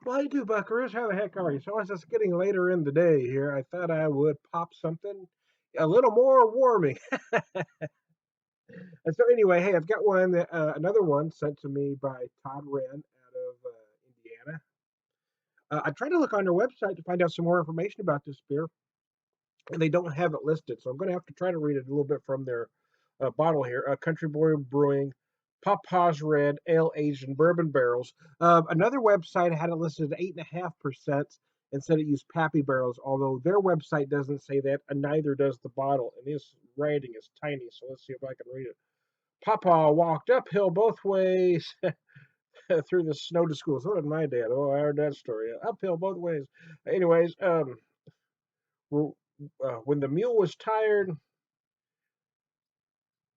Well, I do, Buckaroos. How the heck are you? So as it's getting later in the day here, I thought I would pop something a little more warming. And so anyway, hey, I've got one, another one sent to me by Todd Renn out of Indiana. I tried to look on their website to find out some more information about this beer, and they don't have it listed. So I'm going to have to try to read it a little bit from their bottle here. Country Boy Brewing, Paw Paw's Red, ale aged in bourbon barrels. Another website had it listed at 8.5% and said it used Pappy barrels, although their website doesn't say that, and neither does the bottle. And this writing is tiny, so let's see if I can read it. Papa walked uphill both ways through the snow to school. So did my dad. Oh, I heard that story. Uphill both ways. Anyways, when the mule was tired,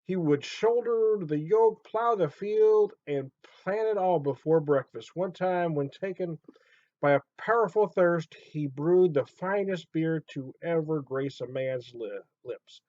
he would shoulder the yoke, plow the field, and plant it all before breakfast. One time, when taken by a powerful thirst, he brewed the finest beer to ever grace a man's lips.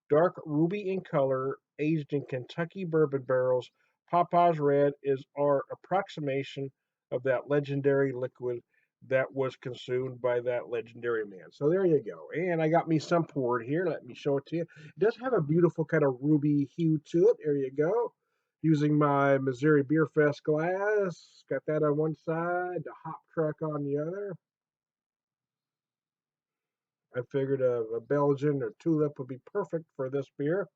Dark ruby in color, aged in Kentucky bourbon barrels, Papa's Red is our approximation of that legendary liquid that was consumed by that legendary man. So there you go. And I got me some poured here. Let me show it to you. It does have a beautiful kind of ruby hue to it. There you go. Using my Missouri Beer Fest glass. Got that on one side, the hop truck on the other. I figured a Belgian or tulip would be perfect for this beer.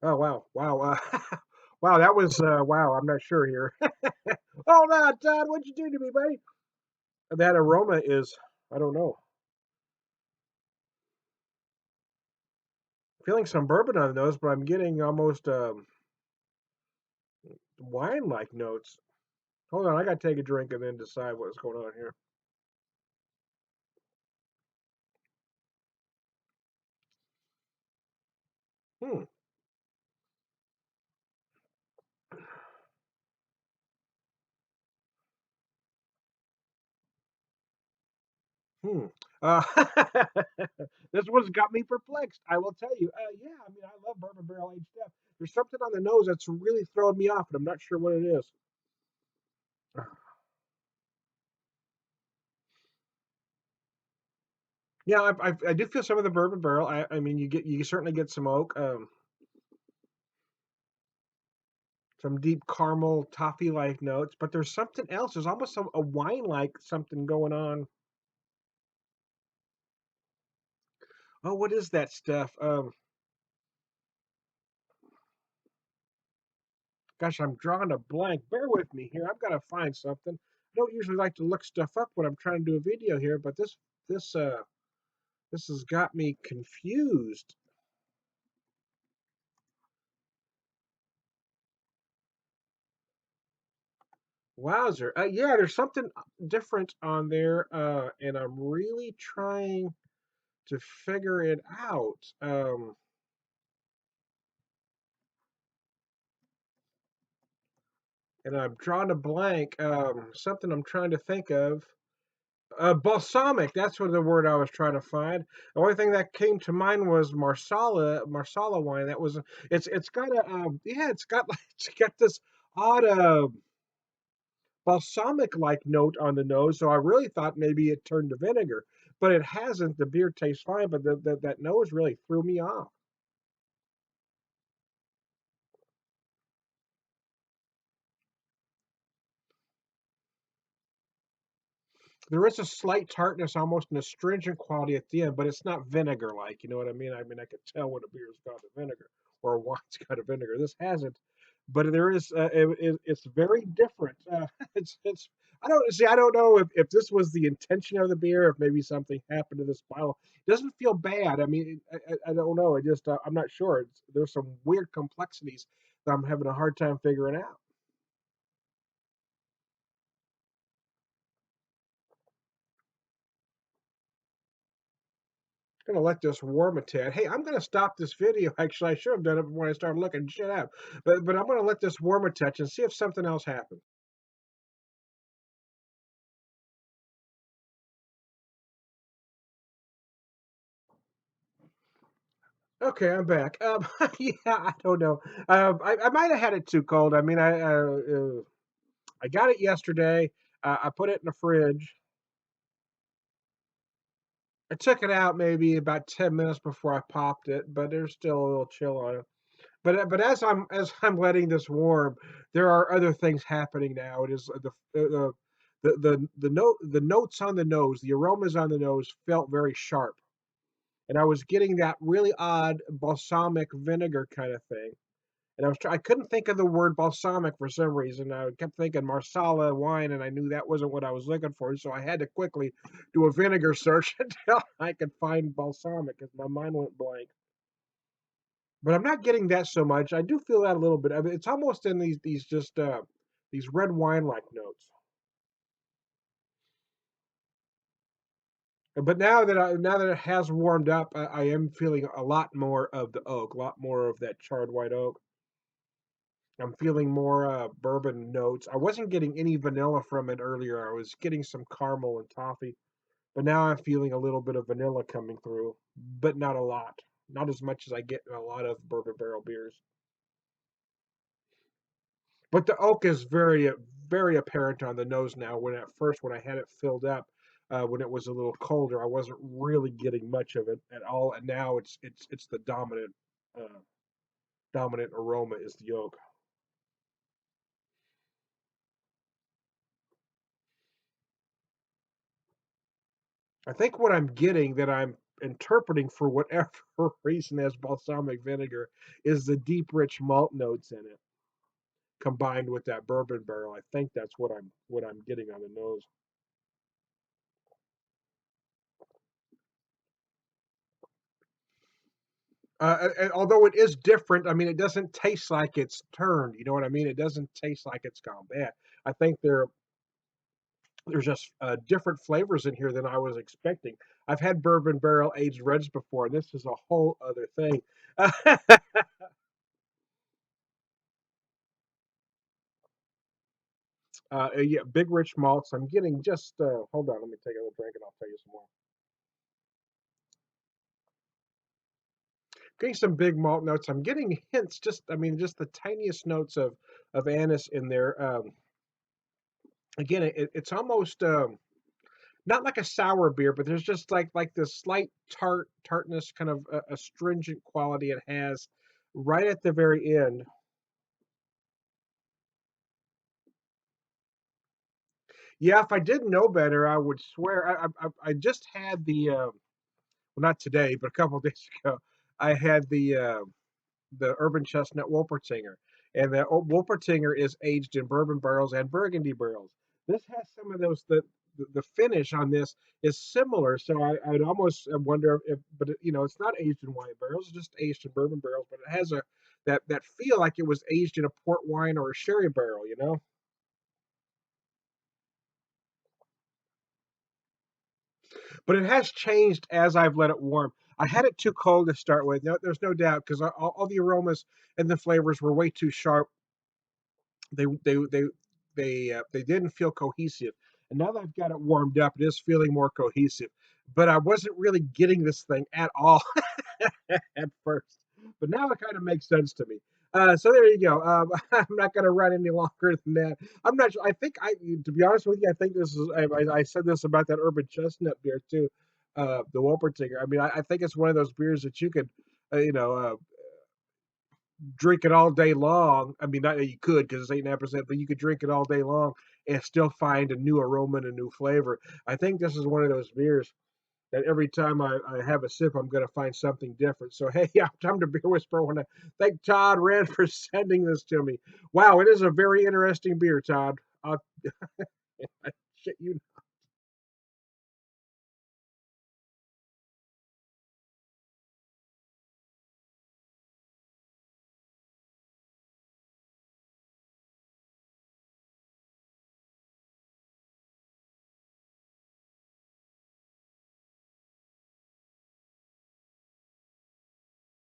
Oh wow. Wow, that was wow. I'm not sure here. Oh no, Todd, what'd you do to me, buddy? That aroma is, I don't know. Feeling some bourbon on the nose, but I'm getting almost wine-like notes. Hold on, I gotta take a drink and then decide what's going on here. Hmm. Hmm. Uh, this one's got me perplexed. I will tell you. Yeah, I mean, I love bourbon barrel aged stuff. There's something on the nose that's really throwing me off, and I'm not sure what it is. Yeah, I do feel some of the bourbon barrel. I mean, you certainly get some oak, some deep caramel toffee like notes, but there's something else. There's almost a wine like something going on. Oh, what is that stuff? Gosh, I'm drawing a blank. Bear with me here. I've got to find something. I don't usually like to look stuff up when I'm trying to do a video here, but this this has got me confused. Wowzer. Yeah, there's something different on there, and I'm really trying to figure it out. And I'm drawing a blank. Something I'm trying to think of. Balsamic. That's what the word I was trying to find. The only thing that came to mind was Marsala wine. That was it's got a yeah, it's got like it's got this odd balsamic like note on the nose. So I really thought maybe it turned to vinegar, but it hasn't. The beer tastes fine, but that nose really threw me off. There is a slight tartness, almost an astringent quality at the end, but it's not vinegar like. You know what I mean? I mean, I could tell when a beer's got a vinegar or a wine's got a vinegar. This hasn't, but there is. It's very different. It's. I don't see. I don't know if this was the intention of the beer. If maybe something happened to this bottle. It doesn't feel bad. I mean, I don't know. I just I'm not sure. There's some weird complexities that I'm having a hard time figuring out. Gonna let this warm a tad. Hey, I'm gonna stop this video. Actually, I should have done it when I started looking shit up. But I'm gonna let this warm a touch and see if something else happens. Okay, I'm back. Yeah, I don't know. I might have had it too cold. I mean, I got it yesterday. I put it in the fridge. I took it out maybe about 10 minutes before I popped it, but there's still a little chill on it. But as I'm letting this warm, there are other things happening now. It is the notes on the nose, the aromas on the nose felt very sharp, and I was getting that really odd balsamic vinegar kind of thing. And I couldn't think of the word balsamic for some reason. I kept thinking marsala wine, and I knew that wasn't what I was looking for. So I had to quickly do a vinegar search until I could find balsamic, because my mind went blank. But I'm not getting that so much. I do feel that a little bit. I mean, it's almost in these red wine like notes. But now that it has warmed up, I am feeling a lot more of the oak, a lot more of that charred white oak. I'm feeling more bourbon notes. I wasn't getting any vanilla from it earlier. I was getting some caramel and toffee, but now I'm feeling a little bit of vanilla coming through, but not a lot. Not as much as I get in a lot of bourbon barrel beers. But the oak is very apparent on the nose now. When at first, when I had it filled up, when it was a little colder, I wasn't really getting much of it at all. And now it's the uh, dominant aroma is the oak. I think what I'm getting, that I'm interpreting for whatever reason as balsamic vinegar, is the deep, rich malt notes in it combined with that bourbon barrel. I think that's what I'm getting on the nose. And although it is different, I mean, it doesn't taste like it's turned. You know what I mean? It doesn't taste like it's gone bad. I think there's just different flavors in here than I was expecting. I've had bourbon barrel aged reds before, and this is a whole other thing. Yeah, big rich malts. I'm getting just hold on, let me take a little drink and I'll tell you some more. Getting some big malt notes. I'm getting hints, just I mean, just the tiniest notes of anise in there. Again, it's almost not like a sour beer, but there's just like this slight tartness, kind of astringent quality it has right at the very end. Yeah, if I didn't know better, I would swear. I just had well, not today, but a couple of days ago, I had the urban chestnut Wolpertinger, and the Wolpertinger is aged in bourbon barrels and Burgundy barrels. This has some of those. The finish on this is similar, so I'd almost wonder if, but it's not aged in wine barrels; it's just aged in bourbon barrels. But it has that feel like it was aged in a port wine or a sherry barrel. But it has changed as I've let it warm. I had it too cold to start with. No, there's no doubt, because all the aromas and the flavors were way too sharp. They didn't feel cohesive. And now that I've got it warmed up, it is feeling more cohesive. But I wasn't really getting this thing at all at first. But now it kind of makes sense to me. So there you go. I'm not going to run any longer than that. I'm not sure. To be honest with you, I think this is. I said this about that urban chestnut beer too, the Wolpertinger. I mean, I think it's one of those beers that you could, drink it all day long. I mean, not that you could, because it's 8.5%, but you could drink it all day long and still find a new aroma and a new flavor. I think this is one of those beers that every time I have a sip, I'm going to find something different. So, hey, I'm to Beer Whisperer. I want to thank Todd Renn for sending this to me. Wow, it is a very interesting beer, Todd.